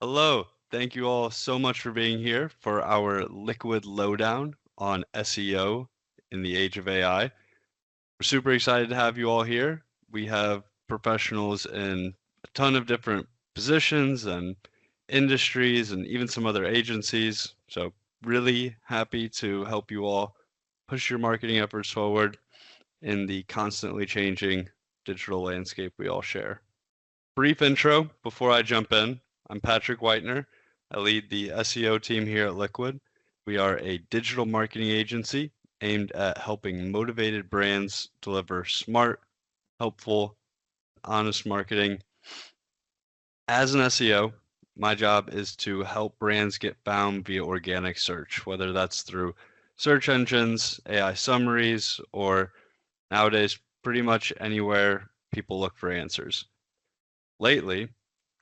Hello. Thank you all so much for being here for our liquid lowdown on SEO in the age of AI. We're super excited to have you all here. We have professionals in a ton of different positions and industries and even some other agencies. So really happy to help you all push your marketing efforts forward in the constantly changing digital landscape we all share. Brief intro before I jump in. I'm Patrick Whitener. I lead the SEO team here at Liquid. We are a digital marketing agency aimed at helping motivated brands deliver smart, helpful, honest marketing. As an SEO, my job is to help brands get found via organic search, whether that's through search engines, AI summaries, or nowadays pretty much anywhere people look for answers. Lately,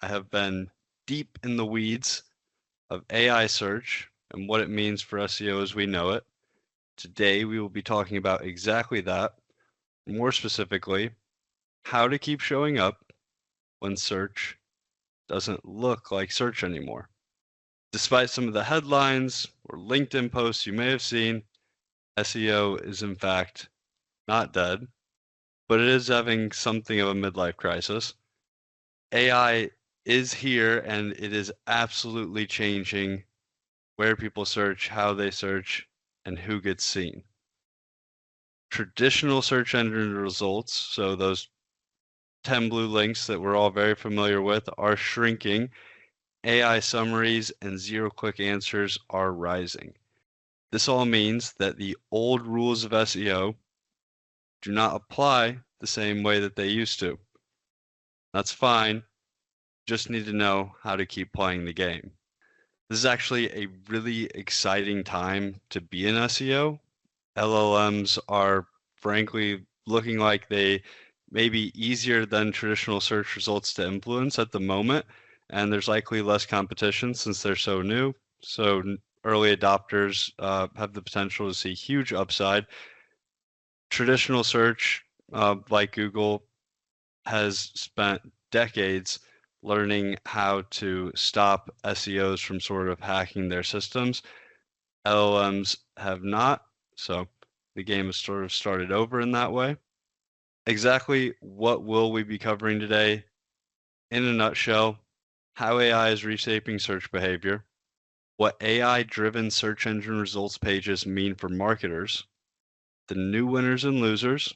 I have been deep in the weeds of AI search and what it means for SEO as we know it. Today, we will be talking about exactly that. More specifically, how to keep showing up when search doesn't look like search anymore. Despite some of the headlines or LinkedIn posts you may have seen, SEO is in fact not dead, but it is having something of a midlife crisis. AI is here and it is absolutely changing where people search, how they search, and who gets seen. Traditional search engine results, so those 10 blue links that we're all very familiar with, are shrinking. AI summaries and zero-click answers are rising. This all means that the old rules of SEO do not apply the same way that they used to. That's fine. Just need to know how to keep playing the game. This is actually a really exciting time to be in SEO. LLMs are frankly looking like they may be easier than traditional search results to influence at the moment, and there's likely less competition since they're so new. So early adopters have the potential to see huge upside. Traditional search, like Google, has spent decades learning how to stop SEOs from sort of hacking their systems. LLMs have not, so the game has sort of started over in that way. Exactly what will we be covering today? In a nutshell, how AI is reshaping search behavior, what AI-driven search engine results pages mean for marketers, the new winners and losers,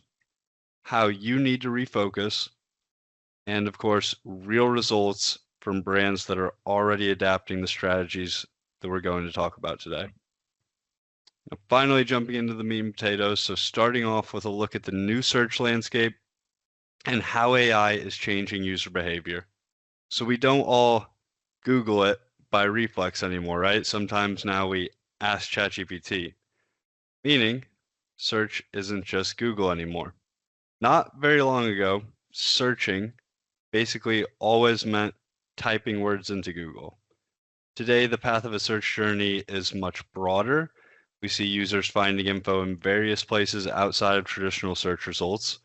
how you need to refocus, and of course, real results from brands that are already adapting the strategies that we're going to talk about today. Now, finally, jumping into the meat and potatoes, so starting off with a look at the new search landscape and how AI is changing user behavior. So we don't all Google it by reflex anymore, right? Sometimes now we ask ChatGPT, meaning search isn't just Google anymore. Not very long ago, searching basically always meant typing words into Google. Today, the path of a search journey is much broader. We see users finding info in various places outside of traditional search results.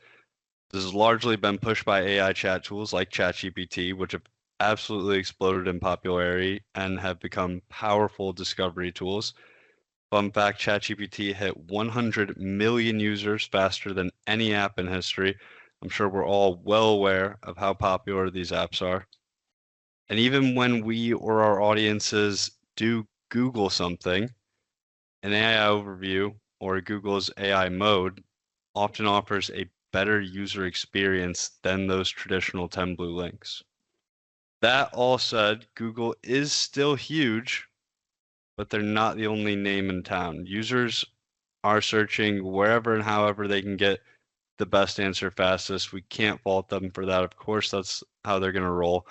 This has largely been pushed by AI chat tools like ChatGPT, which have absolutely exploded in popularity and have become powerful discovery tools. Fun fact, ChatGPT hit 100 million users faster than any app in history. I'm sure we're all well aware of how popular these apps are. And even when we or our audiences do Google something, an AI overview or Google's AI mode often offers a better user experience than those traditional 10 blue links. That all said, Google is still huge, but they're not the only name in town. Users are searching wherever and however they can get the best answer fastest. We can't fault them for that. Of course, that's how they're going to roll.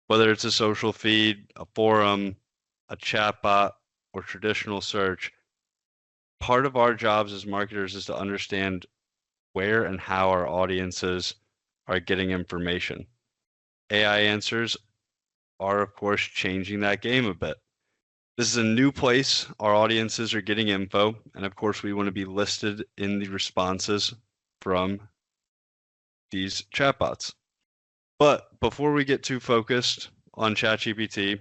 Whether it's a social feed, a forum, a chatbot, or traditional search, part of our jobs as marketers is to understand where and how our audiences are getting information. AI answers are, of course, changing that game a bit. This is a new place our audiences are getting info, and of course, we want to be listed in the responses from these chatbots. But before we get too focused on ChatGPT,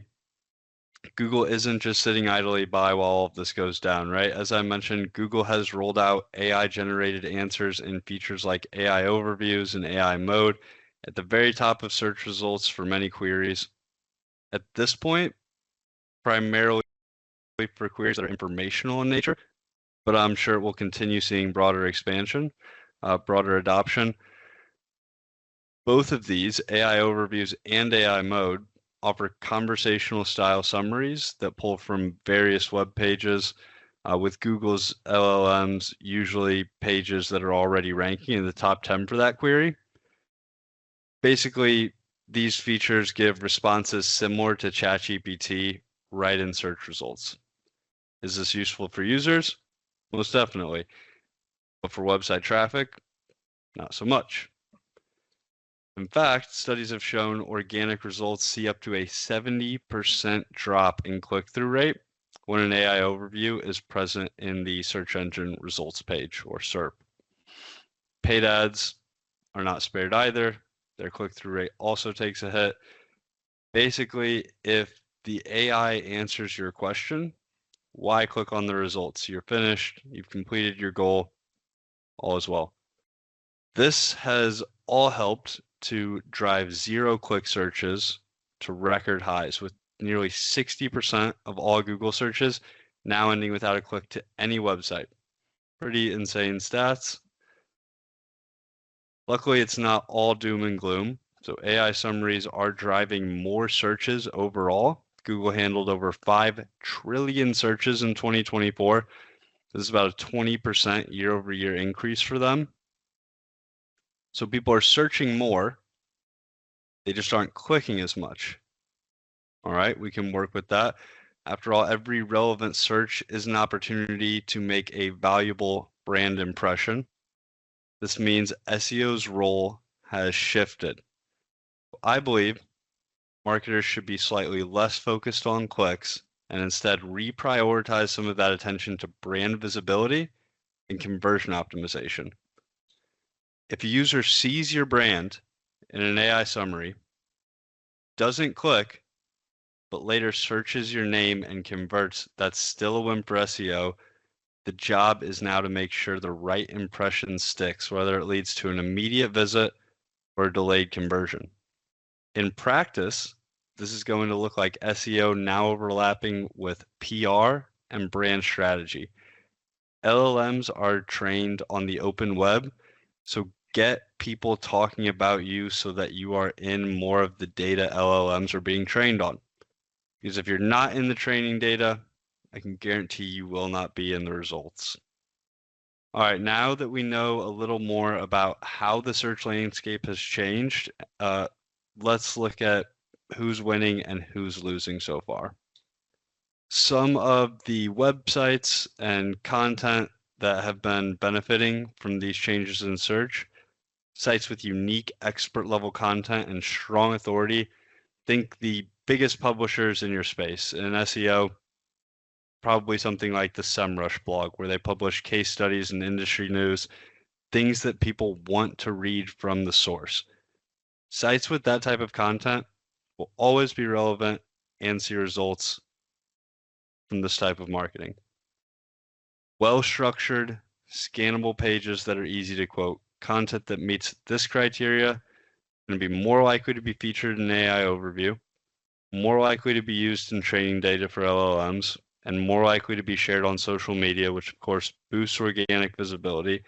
Google isn't just sitting idly by while all of this goes down, right? As I mentioned, Google has rolled out AI-generated answers in features like AI overviews and AI mode at the very top of search results for many queries. At this point, primarily for queries that are informational in nature, but I'm sure it will continue seeing broader expansion, broader adoption. Both of these, AI overviews and AI mode, offer conversational style summaries that pull from various web pages. With Google's LLMs, usually pages that are already ranking in the top 10 for that query. Basically, these features give responses similar to ChatGPT right in search results. Is this useful for users? Most definitely. But for website traffic, not so much. In fact, studies have shown organic results see up to a 70% drop in click-through rate when an AI overview is present in the search engine results page, or SERP. Paid ads are not spared either. Their click-through rate also takes a hit. Basically, if the AI answers your question, why click on the results? You're finished, you've completed your goal, all is well. This has all helped to drive zero-click searches to record highs, with nearly 60% of all Google searches now ending without a click to any website. Pretty insane stats. Luckily, it's not all doom and gloom. So AI summaries are driving more searches overall. Google handled over 5 trillion searches in 2024. This is about a 20% year-over-year increase for them. So people are searching more, they just aren't clicking as much. All right, we can work with that. After all, every relevant search is an opportunity to make a valuable brand impression. This means SEO's role has shifted. I believe marketers should be slightly less focused on clicks and instead reprioritize some of that attention to brand visibility and conversion optimization. If a user sees your brand in an AI summary, doesn't click, but later searches your name and converts, that's still a win for SEO. The job is now to make sure the right impression sticks, whether it leads to an immediate visit or a delayed conversion. In practice, this is going to look like SEO now overlapping with PR and brand strategy. LLMs are trained on the open web, so get people talking about you so that you are in more of the data LLMs are being trained on. Because if you're not in the training data, I can guarantee you will not be in the results. All right, now that we know a little more about how the search landscape has changed, let's look at who's winning and who's losing so far. Some of the websites and content that have been benefiting from these changes in search, sites with unique expert level content and strong authority. Think the biggest publishers in your space. In SEO, probably something like the SEMrush blog, where they publish case studies and industry news, things that people want to read from the source. Sites with that type of content will always be relevant and see results from this type of marketing. Well-structured, scannable pages that are easy to quote. Content that meets this criteria is going to be more likely to be featured in AI overview, more likely to be used in training data for LLMs, and more likely to be shared on social media, which of course boosts organic visibility.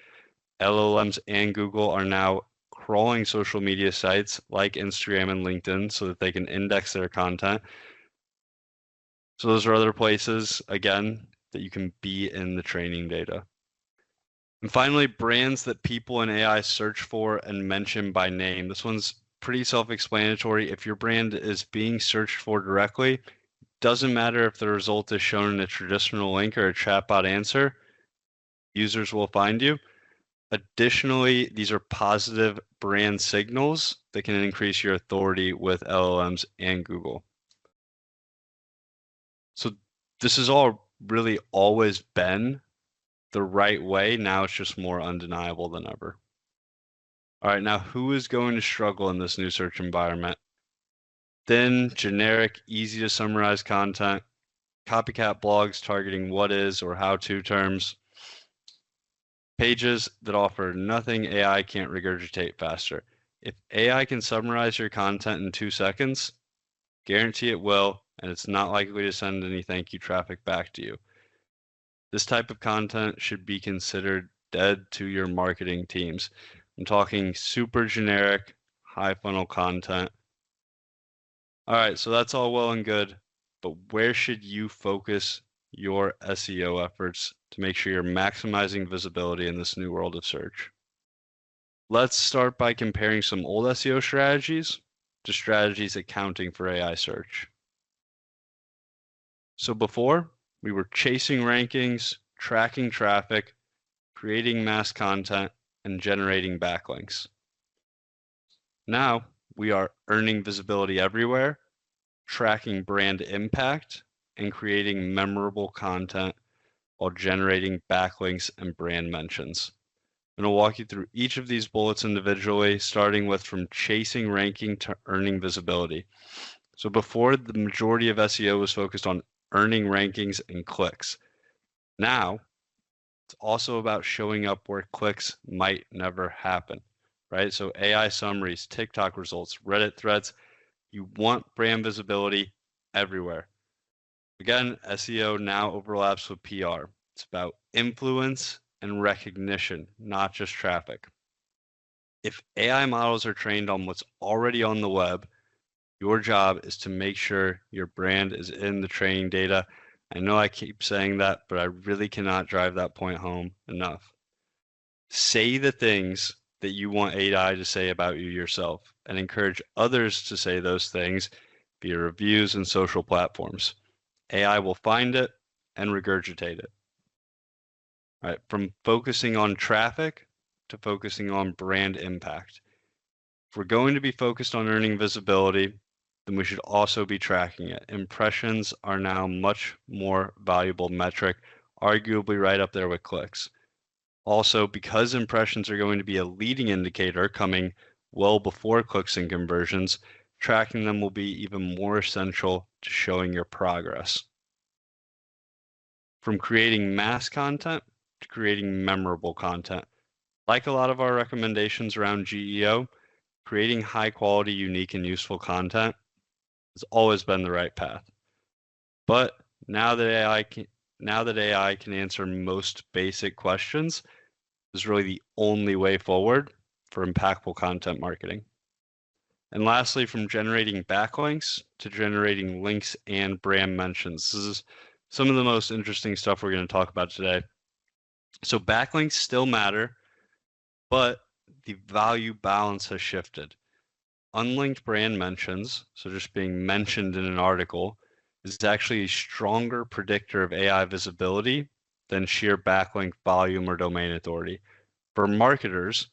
LLMs and Google are now crawling social media sites like Instagram and LinkedIn so that they can index their content. So those are other places, again, that you can be in the training data. And finally, brands that people in AI search for and mention by name. This one's pretty self-explanatory. If your brand is being searched for directly, doesn't matter if the result is shown in a traditional link or a chatbot answer, users will find you. Additionally, these are positive brand signals that can increase your authority with LLMs and Google. So this has all really always been the right way. Now it's just more undeniable than ever. All right, now who is going to struggle in this new search environment? Thin, generic, easy to summarize content, copycat blogs targeting what is or how-to terms, pages that offer nothing AI can't regurgitate faster. If AI can summarize your content in 2 seconds, guarantee it will, and it's not likely to send any thank you traffic back to you. This type of content should be considered dead to your marketing teams. I'm talking super generic, high funnel content. All right, so that's all well and good, but where should you focus your SEO efforts to make sure you're maximizing visibility in this new world of search? Let's start by comparing some old SEO strategies to strategies accounting for AI search. So before, we were chasing rankings, tracking traffic, creating mass content, and generating backlinks. Now, we are earning visibility everywhere, tracking brand impact, and creating memorable content while generating backlinks and brand mentions. I'm going to walk you through each of these bullets individually, starting with from chasing ranking to earning visibility. So before, the majority of SEO was focused on earning rankings and clicks. Now, it's also about showing up where clicks might never happen, right? So AI summaries, TikTok results, Reddit threads, you want brand visibility everywhere. Again, SEO now overlaps with PR. It's about influence and recognition, not just traffic. If AI models are trained on what's already on the web, your job is to make sure your brand is in the training data. I know I keep saying that, but I really cannot drive that point home enough. Say the things that you want AI to say about you yourself and encourage others to say those things via reviews and social platforms. AI will find it and regurgitate it. All right, from focusing on traffic to focusing on brand impact. If we're going to be focused on earning visibility, then we should also be tracking it. Impressions are now much more valuable metric, arguably right up there with clicks. Also, because impressions are going to be a leading indicator coming well before clicks and conversions, tracking them will be even more essential to showing your progress. From creating mass content to creating memorable content. Like a lot of our recommendations around GEO, creating high quality, unique, and useful content has always been the right path. But now that AI can answer most basic questions, is really the only way forward for impactful content marketing. And lastly, from generating backlinks to generating links and brand mentions. This is some of the most interesting stuff we're going to talk about today. So backlinks still matter, but the value balance has shifted. Unlinked brand mentions, so just being mentioned in an article, is actually a stronger predictor of AI visibility than sheer backlink volume or domain authority. For marketers,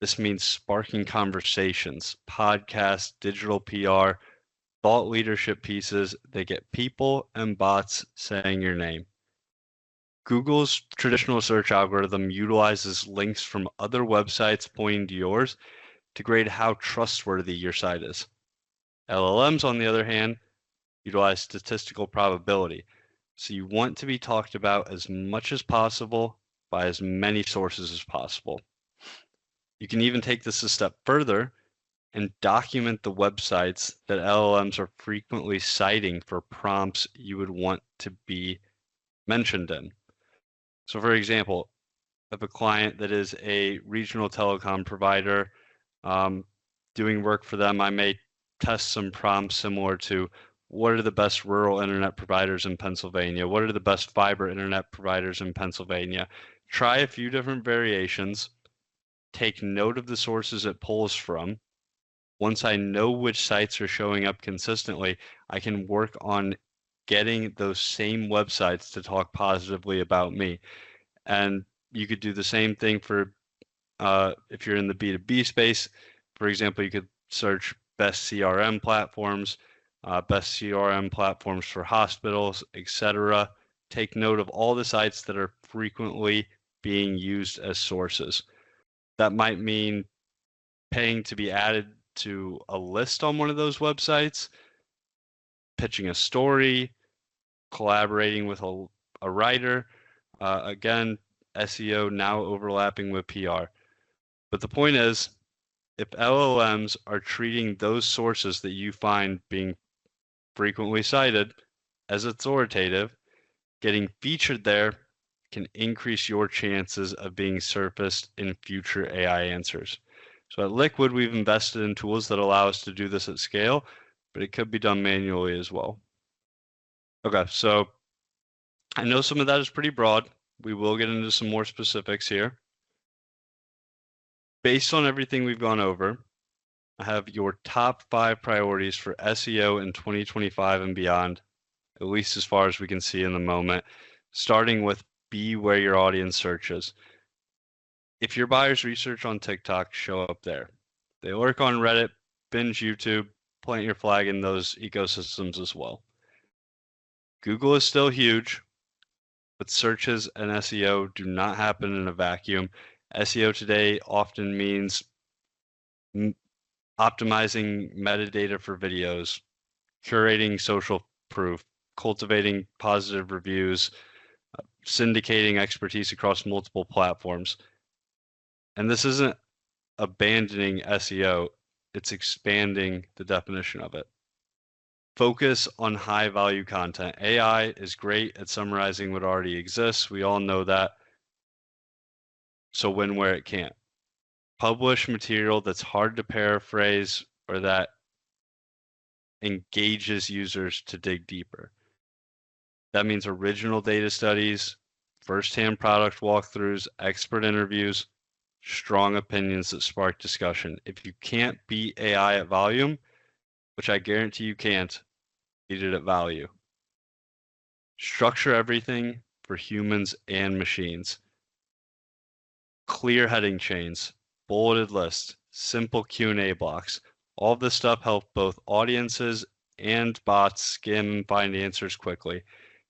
this means sparking conversations, podcasts, digital PR, thought leadership pieces that get people and bots saying your name. Google's traditional search algorithm utilizes links from other websites pointing to yours to grade how trustworthy your site is. LLMs, on the other hand, utilize statistical probability. So you want to be talked about as much as possible by as many sources as possible. You can even take this a step further and document the websites that LLMs are frequently citing for prompts you would want to be mentioned in. So for example, if a client that is a regional telecom provider, doing work for them, I may test some prompts similar to what are the best rural internet providers in Pennsylvania? What are the best fiber internet providers in Pennsylvania? Try a few different variations, take note of the sources it pulls from. Once I know which sites are showing up consistently, I can work on getting those same websites to talk positively about me. And you could do the same thing for if you're in the B2B space. For example, you could search best CRM platforms, for hospitals, etc. Take note of all the sites that are frequently being used as sources. That might mean paying to be added to a list on one of those websites, pitching a story, collaborating with a writer. Again, SEO now overlapping with PR. But the point is, if LLMs are treating those sources that you find being frequently cited as authoritative, getting featured there can increase your chances of being surfaced in future AI answers. So at Liquid, we've invested in tools that allow us to do this at scale, but it could be done manually as well. Okay, so I know some of that is pretty broad. We will get into some more specifics here. Based on everything we've gone over, I have your top 5 priorities for SEO in 2025 and beyond, at least as far as we can see in the moment, starting with be where your audience searches. If your buyers research on TikTok, show up there. They lurk on Reddit, binge YouTube, plant your flag in those ecosystems as well. Google is still huge, but searches and SEO do not happen in a vacuum. SEO today often means optimizing metadata for videos, curating social proof, cultivating positive reviews, syndicating expertise across multiple platforms. And this isn't abandoning SEO, it's expanding the definition of it. Focus on high value content. AI is great at summarizing what already exists. We all know that. So win where it can't. Publish material that's hard to paraphrase or that engages users to dig deeper. That means original data studies, first-hand product walkthroughs, expert interviews, strong opinions that spark discussion. If you can't beat AI at volume, which I guarantee you can't, beat it at value. Structure everything for humans and machines. Clear heading chains, bulleted lists, simple Q&A blocks. All this stuff helps both audiences and bots skim and find answers quickly.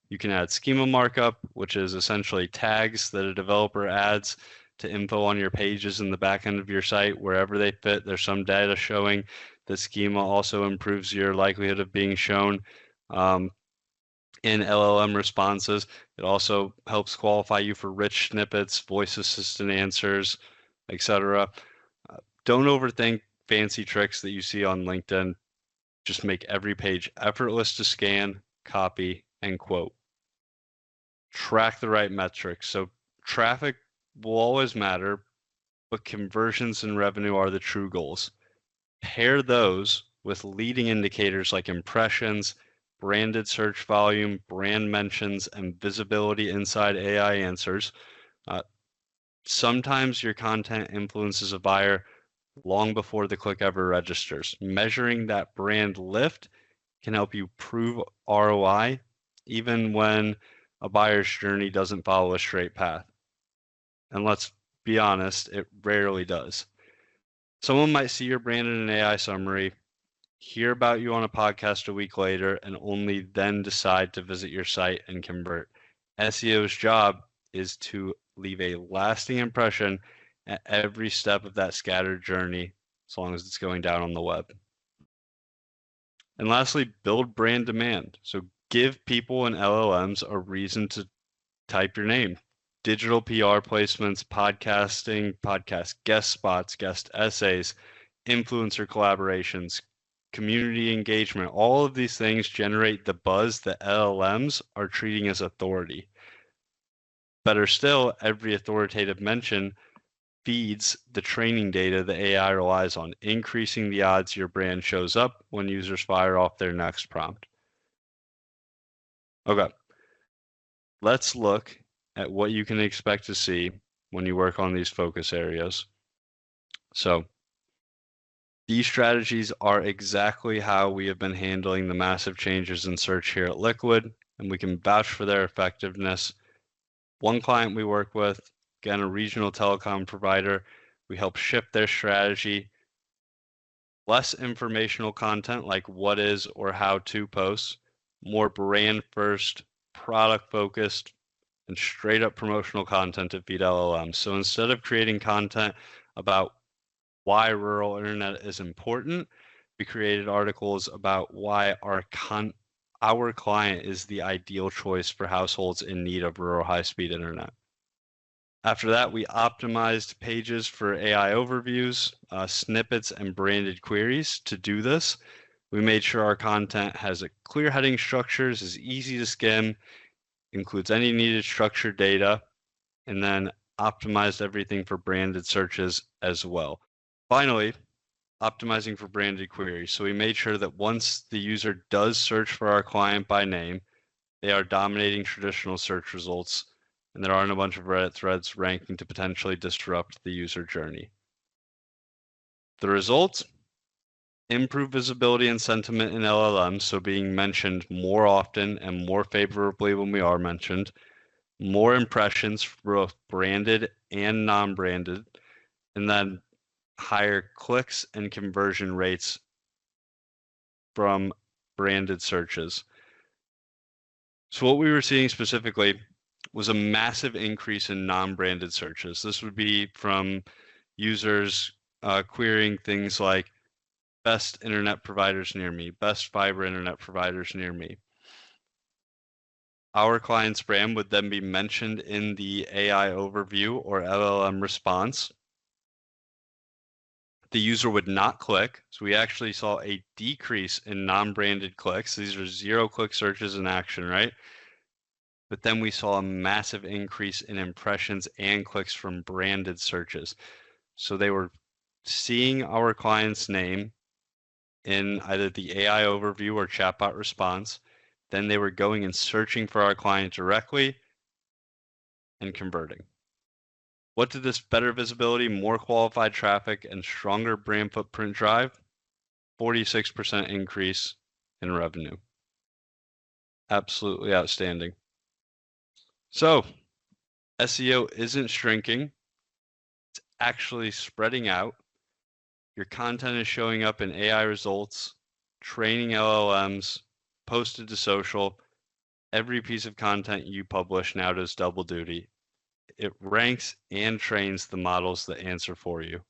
You can add schema markup, which is essentially tags that a developer adds to info on your pages in the back end of your site. Wherever they fit, there's some data showing that schema also improves your likelihood of being shown in LLM responses. It also helps qualify you for rich snippets, voice assistant answers, etc. Don't overthink fancy tricks that you see on LinkedIn. Just make every page effortless to scan, copy, and quote. Track the right metrics. So traffic will always matter, but conversions and revenue are the true goals. Pair those with leading indicators like impressions, branded search volume, brand mentions, and visibility inside AI answers. Sometimes your content influences a buyer long before the click ever registers. Measuring that brand lift can help you prove ROI even when a buyer's journey doesn't follow a straight path. And let's be honest, it rarely does. Someone might see your brand in an AI summary, hear about you on a podcast a week later, and only then decide to visit your site and convert. SEO's job is to leave a lasting impression at every step of that scattered journey, as long as it's going down on the web. And lastly, build brand demand. So give people and LLMs a reason to type your name. Digital PR placements, podcasting, podcast guest spots, guest essays, influencer collaborations, community engagement. All of these things generate the buzz that LLMs are treating as authority. Better still, every authoritative mention feeds the training data the AI relies on, increasing the odds your brand shows up when users fire off their next prompt. Okay, let's look at what you can expect to see when you work on these focus areas. So these strategies are exactly how we have been handling the massive changes in search here at Liquid, and we can vouch for their effectiveness. One client we work with, again, a regional telecom provider, we help shift their strategy. Less informational content like what is or how to posts, more brand first, product focused, and straight up promotional content to feed LLMs. So instead of creating content about why rural internet is important. We created articles about why our client is the ideal choice for households in need of rural high-speed internet. After that, we optimized pages for AI overviews, snippets, and branded queries. To do this, we made sure our content has a clear heading structures, is easy to skim, includes any needed structured data, and then optimized everything for branded searches as well. Finally, optimizing for branded queries. So we made sure that once the user does search for our client by name, they are dominating traditional search results, and there aren't a bunch of Reddit threads ranking to potentially disrupt the user journey. The result? Improved visibility and sentiment in LLMs, so being mentioned more often and more favorably when we are mentioned, more impressions for both branded and non-branded, and then higher clicks and conversion rates from branded searches. So what we were seeing specifically was a massive increase in non-branded searches. This would be from users querying things like best internet providers near me, best fiber internet providers near me. Our client's brand would then be mentioned in the AI overview or LLM response. The user would not click. So we actually saw a decrease in non-branded clicks. These are zero-click searches in action, right? But then we saw a massive increase in impressions and clicks from branded searches. So they were seeing our client's name in either the AI overview or chatbot response. Then they were going and searching for our client directly and converting. What did this better visibility, more qualified traffic, and stronger brand footprint drive? 46% increase in revenue. Absolutely outstanding. So SEO isn't shrinking, it's actually spreading out. Your content is showing up in AI results, training LLMs, posted to social. Every piece of content you publish now does double duty. It ranks and trains the models that answer for you.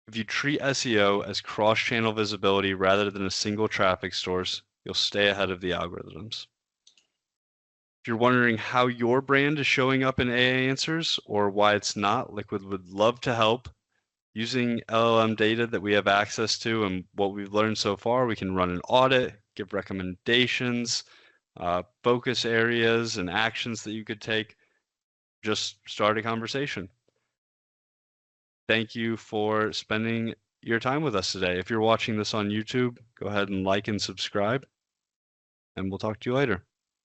If you treat SEO as cross-channel visibility rather than a single traffic source, you'll stay ahead of the algorithms. If you're wondering how your brand is showing up in AA answers or why it's not, Liquid would love to help. Using LLM data that we have access to and what we've learned so far, we can run an audit, give recommendations, focus areas and actions that you could take. Just start a conversation. Thank you for spending your time with us today. If you're watching this on YouTube, go ahead and like and subscribe, and we'll talk to you later.